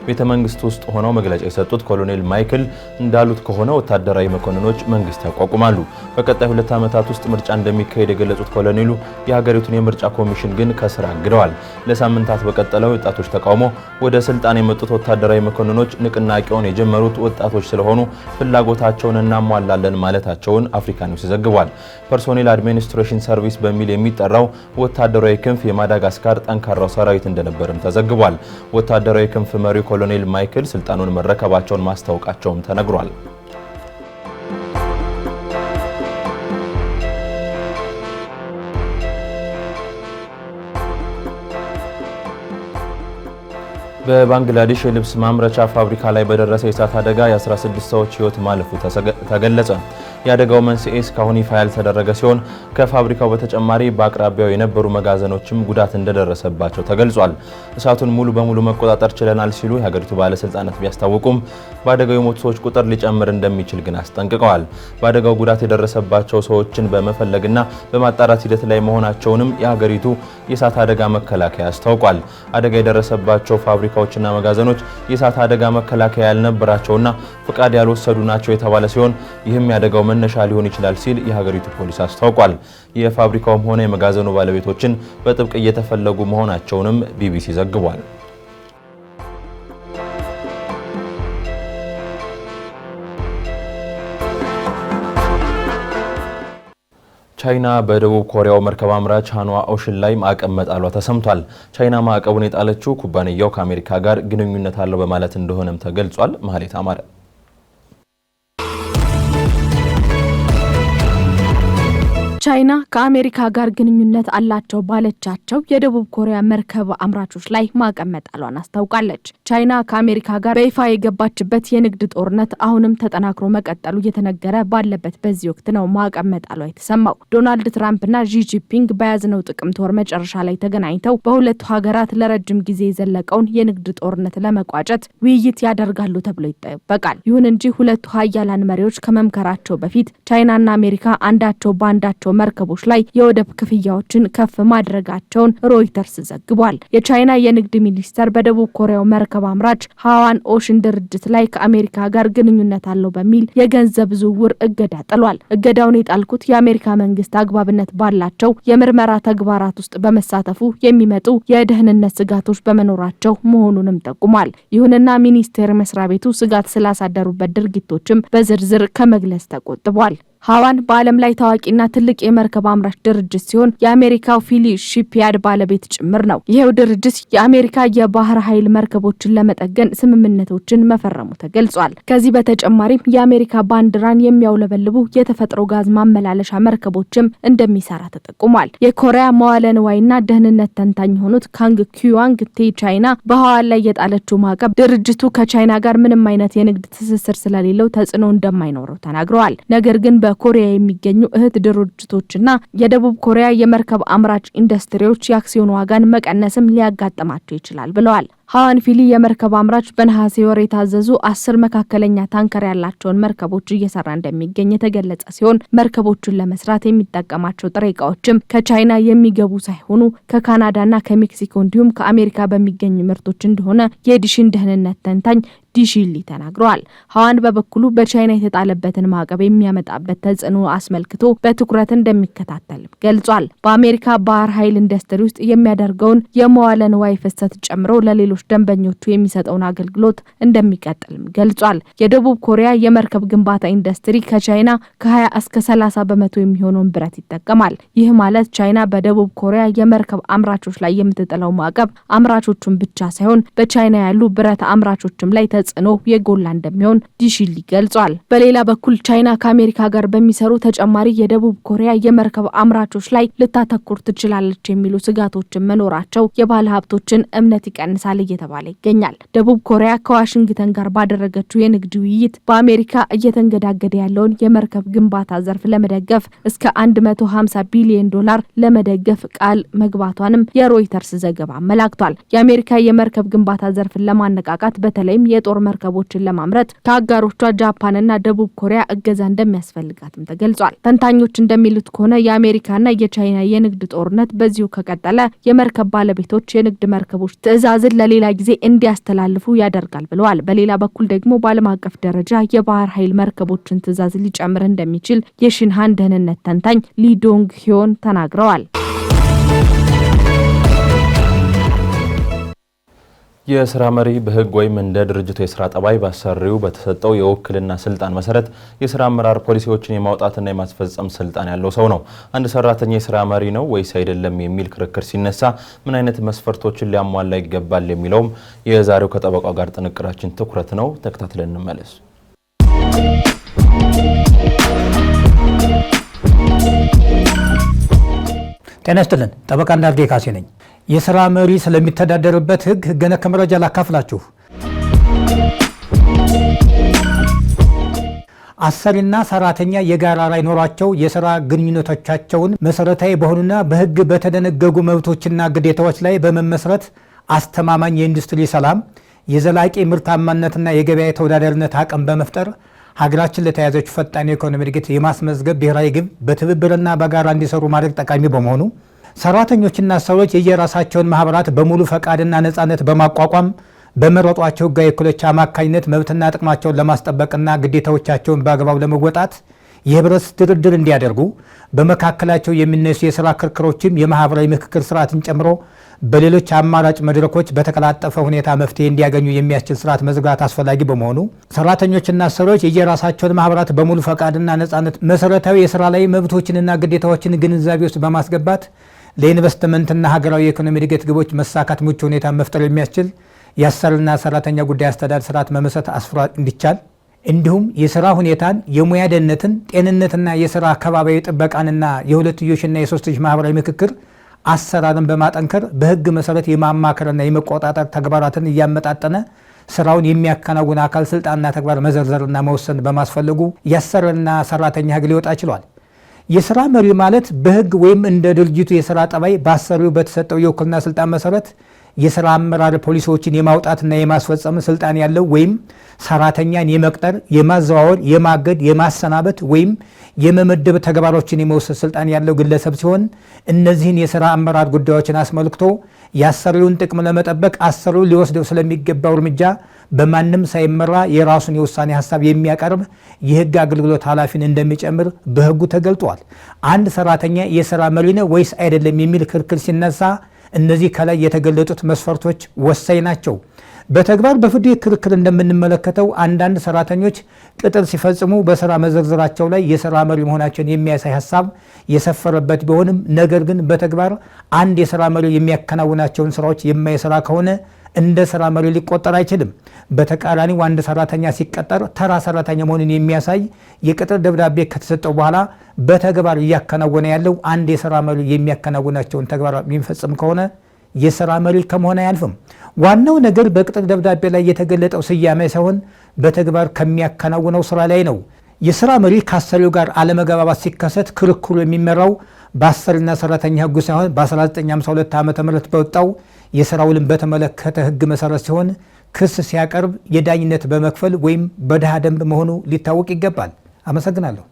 ቤተ መንግስት ውስጥ ሆነው መግለጫ የሰጡት ኮሎኔል ማይክል እንዳሉት ከሆነ ወታደራዊ መኮንኖች መንግስት ያቋቁማሉ። በቀጣይ 2 ዓመታት ውስጥ ምርጫ እንደሚካሄድ የገለጹት ኮሎኔሉ የሀገሪቱን የምርጫ ኮሚሽን ግን ከስራ አግደዋል። ለሳምንታት በቀጠለው ወጣቶች ተቃውሞ ወደ ስልጣን የመጡት ወታደራዊ መኮንኖች ንቅናቄውን የጀመሩት ወጣቶች ስለሆኑ ፍላጎታቸውን እናሟላለን ማለታቸውን አፍሪካ ኒውስ ዘግቧል። ፐርሶኔል አድሚኒስትሬሽን ሰርቪስ በሚል የሚጠራው ወታደራዊ ክንፍ የማዳጋስካር ጠንካራው ሰራዊት እንደነበርም ተዘግቧል። ወታደራዊ ክንፍ መሪው ኮሎኔል ማይክል ስልጣኑን መረከባቸውን ማስታወቃቸውም ተነግሯል። በባንግላዴሽ የልብስ ማምረቻ ፋብሪካ ላይ በደረሰ የእሳት አደጋ የ16 ሰዎች ህይወት ማለፉ ተገለጸ። የአደጋው መንስኤ እስካሁን ይፋ ያልተደረገ ሲሆን ከፋብሪካው በተጨማሪ በአቅራቢያው የነበሩ መጋዘኖችም ጉዳት እንደደረሰባቸው ተገልጿል። እሳቱን ሙሉ በሙሉ መቆጣጠር ችለናል ሲሉ የሀገሪቱ ባለስልጣናት ቢያስታውቁም በአደጋው የሞቱ ሰዎች ቁጥር ሊጨምር እንደሚችል ግን አስጠንቅቀዋል። በአደጋው ጉዳት የደረሰባቸው ሰዎችን በመፈለግና በማጣራት ሂደት ላይ መሆናቸውንም የሀገሪቱ የእሳት አደጋ መከላከያ አስታውቋል። አደጋ የደረሰባቸው ፋብሪካዎችና መጋዘኖች የእሳት አደጋ መከላከያ ያልነበራቸውና ፍቃድ ያልወሰዱ ናቸው የተባለ ሲሆን ይህም ያደጋው መነሻ ሊሆን ይችላል ሲል የሀገሪቱ ፖሊስ አስታውቋል። የፋብሪካውም ሆነ የመጋዘኑ ባለቤቶችን በጥብቅ እየተፈለጉ መሆናቸውንም ቢቢሲ ዘግቧል። ቻይና በደቡብ ኮሪያው መርከብ አምራች ሃንዋ ኦሽን ላይ ማዕቀብ መጣሏ ተሰምቷል። ቻይና ማዕቀቡን የጣለችው ኩባንያው ከአሜሪካ ጋር ግንኙነት አለው በማለት እንደሆነም ተገልጿል። ማህሌት አማረ ቻይና ከአሜሪካ ጋር ግንኙነት አላቸው ባለቻቸው የደቡብ ኮሪያ መርከብ አምራቾች ላይ ማዕቀብ መጣሏን አስታውቃለች። ቻይና ከአሜሪካ ጋር በይፋ የገባችበት የንግድ ጦርነት አሁንም ተጠናክሮ መቀጠሉ እየተነገረ ባለበት በዚህ ወቅት ነው ማዕቀብ መጣሏ የተሰማው። ዶናልድ ትራምፕና ዢ ጂንፒንግ በያዝነው ጥቅምት ወር መጨረሻ ላይ ተገናኝተው በሁለቱ ሀገራት ለረጅም ጊዜ የዘለቀውን የንግድ ጦርነት ለመቋጨት ውይይት ያደርጋሉ ተብሎ ይጠበቃል። ይሁን እንጂ ሁለቱ ሀያላን መሪዎች ከመምከራቸው በፊት ቻይናና አሜሪካ አንዳቸው በአንዳቸው መርከቦች ላይ የወደብ ክፍያዎችን ከፍ ማድረጋቸውን ሮይተርስ ዘግቧል። የቻይና የንግድ ሚኒስተር በደቡብ ኮሪያው መርከብ አምራች ሃዋን ኦሽን ድርጅት ላይ ከአሜሪካ ጋር ግንኙነት አለው በሚል የገንዘብ ዝውውር እገዳ ጥሏል። እገዳውን የጣልኩት የአሜሪካ መንግስት አግባብነት ባላቸው የምርመራ ተግባራት ውስጥ በመሳተፉ የሚመጡ የደህንነት ስጋቶች በመኖራቸው መሆኑንም ጠቁሟል። ይሁንና ሚኒስቴር መስሪያ ቤቱ ስጋት ስላሳደሩበት ድርጊቶችም በዝርዝር ከመግለጽ ተቆጥቧል። ሃዋን በዓለም ላይ ታዋቂና ትልቅ የመርከብ አምራች ድርጅት ሲሆን የአሜሪካው ፊሊ ሺፕያርድ ባለቤት ጭምር ነው። ይሄው ድርጅት የአሜሪካ የባህር ኃይል መርከቦችን ለመጠገን ስምምነቶችን መፈረሙ ተገልጿል። ከዚህ በተጨማሪም የአሜሪካ ባንዲራን የሚያውለበልቡ የተፈጥሮ ጋዝ ማመላለሻ መርከቦችም እንደሚሰራ ተጠቁሟል። የኮሪያ መዋለ ንዋይና ደህንነት ተንታኝ የሆኑት ካንግ ኪዋንግ ቴ ቻይና በሃዋን ላይ የጣለችው ማዕቀብ ድርጅቱ ከቻይና ጋር ምንም አይነት የንግድ ትስስር ስለሌለው ተጽዕኖ እንደማይኖረው ተናግረዋል። ነገር ግን በኮሪያ የሚገኙ እህት ድርጅቶችና የደቡብ ኮሪያ የመርከብ አምራች ኢንዱስትሪዎች የአክሲዮን ዋጋን መቀነስም ሊያጋጥማቸው ይችላል ብለዋል። ሃዋን ፊሊ የመርከብ አምራች በነሐሴ ወር የታዘዙ 10 መካከለኛ ታንከር ያላቸውን መርከቦች እየሰራ እንደሚገኝ የተገለጸ ሲሆን መርከቦቹን ለመስራት የሚጠቀማቸው ጥሬ ዕቃዎችም ከቻይና የሚገቡ ሳይሆኑ ከካናዳና ከሜክሲኮ እንዲሁም ከአሜሪካ በሚገኙ ምርቶች እንደሆነ የዲሽን ደህንነት ተንታኝ ዲሺሊ ተናግረዋል። ሃዋን በበኩሉ በቻይና የተጣለበትን ማዕቀብ የሚያመጣበት ተጽዕኖ አስመልክቶ በትኩረት እንደሚከታተልም ገልጿል። በአሜሪካ ባህር ኃይል ኢንዱስትሪ ውስጥ የሚያደርገውን የመዋለ ንዋይ ፍሰት ጨምሮ ለሌሎች ደንበኞቹ የሚሰጠውን አገልግሎት እንደሚቀጥልም ገልጿል። የደቡብ ኮሪያ የመርከብ ግንባታ ኢንዱስትሪ ከቻይና ከ20 እስከ 30 በመቶ የሚሆነውን ብረት ይጠቀማል። ይህ ማለት ቻይና በደቡብ ኮሪያ የመርከብ አምራቾች ላይ የምትጥለው ማዕቀብ አምራቾቹን ብቻ ሳይሆን በቻይና ያሉ ብረት አምራቾችም ላይ ተጽዕኖ የጎላ እንደሚሆን ዲሺሊ ገልጿል። በሌላ በኩል ቻይና ከአሜሪካ ጋር በሚሰሩ ተጨማሪ የደቡብ ኮሪያ የመርከብ አምራቾች ላይ ልታተኩር ትችላለች የሚሉ ስጋቶችን መኖራቸው የባለ ሀብቶችን እምነት ይቀንሳል እየተባለ ይገኛል። ደቡብ ኮሪያ ከዋሽንግተን ጋር ባደረገችው የንግድ ውይይት በአሜሪካ እየተንገዳገደ ያለውን የመርከብ ግንባታ ዘርፍ ለመደገፍ እስከ 150 ቢሊዮን ዶላር ለመደገፍ ቃል መግባቷንም የሮይተርስ ዘገባ አመላክቷል። የአሜሪካ የመርከብ ግንባታ ዘርፍን ለማነቃቃት በተለይም የጦር መርከቦችን ለማምረት ከአጋሮቿ ጃፓንና ደቡብ ኮሪያ እገዛ እንደሚያስፈልጋትም ተገልጿል። ተንታኞች እንደሚሉት ከሆነ የአሜሪካና የቻይና የንግድ ጦርነት በዚሁ ከቀጠለ የመርከብ ባለቤቶች የንግድ መርከቦች ትዕዛዝን ለሌላ ጊዜ እንዲያስተላልፉ ያደርጋል ብለዋል። በሌላ በኩል ደግሞ በዓለም አቀፍ ደረጃ የባህር ኃይል መርከቦችን ትዕዛዝ ሊጨምር እንደሚችል የሺንሃን ደህንነት ተንታኝ ሊዶንግ ሂዮን ተናግረዋል። የስራ መሪ በህግ ወይም እንደ ድርጅቱ የስራ ጠባይ ባሰሪው በተሰጠው የውክልና ስልጣን መሰረት የስራ አመራር ፖሊሲዎችን የማውጣትና የማስፈጸም ስልጣን ያለው ሰው ነው። አንድ ሰራተኛ የስራ መሪ ነው ወይስ አይደለም የሚል ክርክር ሲነሳ ምን አይነት መስፈርቶችን ሊያሟላ ይገባል የሚለውም የዛሬው ከጠበቃው ጋር ጥንቅራችን ትኩረት ነው። ተከታትለን እንመለስ። ጤና ይስጥልን። ጠበቃ እንዳርጌ ካሴ ነኝ። የስራ መሪ ስለሚተዳደርበት ህግ ነክ መረጃ ላካፍላችሁ። አሰሪና ሰራተኛ የጋራ ላይ ኖሯቸው የስራ ግንኙነቶቻቸውን መሰረታዊ በሆኑና በህግ በተደነገጉ መብቶችና ግዴታዎች ላይ በመመስረት አስተማማኝ የኢንዱስትሪ ሰላም፣ የዘላቂ ምርታማነትና የገበያ ተወዳዳሪነት አቅም በመፍጠር ሀገራችን ለተያዘች ፈጣን የኢኮኖሚ እድገት የማስመዝገብ ብሔራዊ ግብ በትብብርና በጋራ እንዲሰሩ ማድረግ ጠቃሚ በመሆኑ ሰራተኞችና ሰዎች የየራሳቸውን ማህበራት በሙሉ ፈቃድና ነፃነት በማቋቋም በመረጧቸው ህጋዊ እክሎች አማካኝነት መብትና ጥቅማቸውን ለማስጠበቅና ግዴታዎቻቸውን በአግባቡ ለመወጣት የህብረት ድርድር እንዲያደርጉ በመካከላቸው የሚነሱ የስራ ክርክሮችም የማህበራዊ ምክክር ስርዓትን ጨምሮ በሌሎች አማራጭ መድረኮች በተቀላጠፈ ሁኔታ መፍትሄ እንዲያገኙ የሚያስችል ስርዓት መዝጋት አስፈላጊ በመሆኑ ሰራተኞችና ሰዎች የየራሳቸውን ማህበራት በሙሉ ፈቃድና ነፃነት መሰረታዊ የስራ ላይ መብቶችንና ግዴታዎችን ግንዛቤ ውስጥ በማስገባት ለኢንቨስትመንትና ሀገራዊ የኢኮኖሚ እድገት ግቦች መሳካት ምቹ ሁኔታ መፍጠር የሚያስችል የአሰሪና ሰራተኛ ጉዳይ አስተዳደር ስርዓት መመስረት አስፍሯል እንዲቻል እንዲሁም የስራ ሁኔታን፣ የሙያ ደህንነትን፣ ጤንነትና የስራ አካባቢያዊ ጥበቃንና የሁለትዮሽና የሶስትዮሽ ማህበራዊ ምክክር አሰራርን በማጠንከር በህግ መሰረት የማማከርና የመቆጣጠር ተግባራትን እያመጣጠነ ስራውን የሚያከናውን አካል ስልጣንና ተግባር መዘርዘርና መወሰን በማስፈለጉ የአሰሪና ሰራተኛ ህግ ሊወጣ ችሏል። የስራ መሪ ማለት በህግ ወይም እንደ ድርጅቱ የስራ ጠባይ በአሰሪው በተሰጠው የውክልና ስልጣን መሰረት የስራ አመራር ፖሊሲዎችን የማውጣትና የማስፈጸም ስልጣን ያለው ወይም ሰራተኛን የመቅጠር፣ የማዘዋወር፣ የማገድ፣ የማሰናበት ወይም የመመደብ ተግባሮችን የመወሰድ ስልጣን ያለው ግለሰብ ሲሆን እነዚህን የስራ አመራር ጉዳዮችን አስመልክቶ የአሰሪውን ጥቅም ለመጠበቅ አሰሪው ሊወስደው ስለሚገባው እርምጃ በማንም ሳይመራ የራሱን የውሳኔ ሀሳብ የሚያቀርብ የህግ አገልግሎት ኃላፊን እንደሚጨምር በህጉ ተገልጧል። አንድ ሰራተኛ የስራ መሪ ነው ወይስ አይደለም የሚል ክርክር ሲነሳ እነዚህ ከላይ የተገለጡት መስፈርቶች ወሳኝ ናቸው። በተግባር በፍርድ ቤት ክርክር እንደምንመለከተው አንዳንድ ሰራተኞች ቅጥር ሲፈጽሙ በስራ መዘርዘራቸው ላይ የስራ መሪ መሆናቸውን የሚያሳይ ሀሳብ የሰፈረበት ቢሆንም ነገር ግን በተግባር አንድ የስራ መሪ የሚያከናውናቸውን ስራዎች የማይሰራ ከሆነ እንደ ስራ መሪ ሊቆጠር አይችልም። በተቃራኒው አንድ ሰራተኛ ሲቀጠር ተራ ሰራተኛ መሆኑን የሚያሳይ የቅጥር ደብዳቤ ከተሰጠው በኋላ በተግባር እያከናወነ ያለው አንድ የስራ መሪ የሚያከናውናቸውን ተግባር የሚፈጽም ከሆነ የስራ መሪ ከመሆን አያልፍም። ዋናው ነገር በቅጥር ደብዳቤ ላይ የተገለጠው ስያሜ ሳይሆን በተግባር ከሚያከናውነው ስራ ላይ ነው። የስራ መሪ ከአሰሪው ጋር አለመግባባት ሲከሰት ክርክሩ የሚመራው በአሰሪና ሰራተኛ ህጉ ሳይሆን በ1952 ዓ.ም በወጣው የስራ ውልን በተመለከተ ህግ መሰረት ሲሆን ክስ ሲያቀርብ የዳኝነት በመክፈል ወይም በድሃ ደንብ መሆኑ ሊታወቅ ይገባል። አመሰግናለሁ።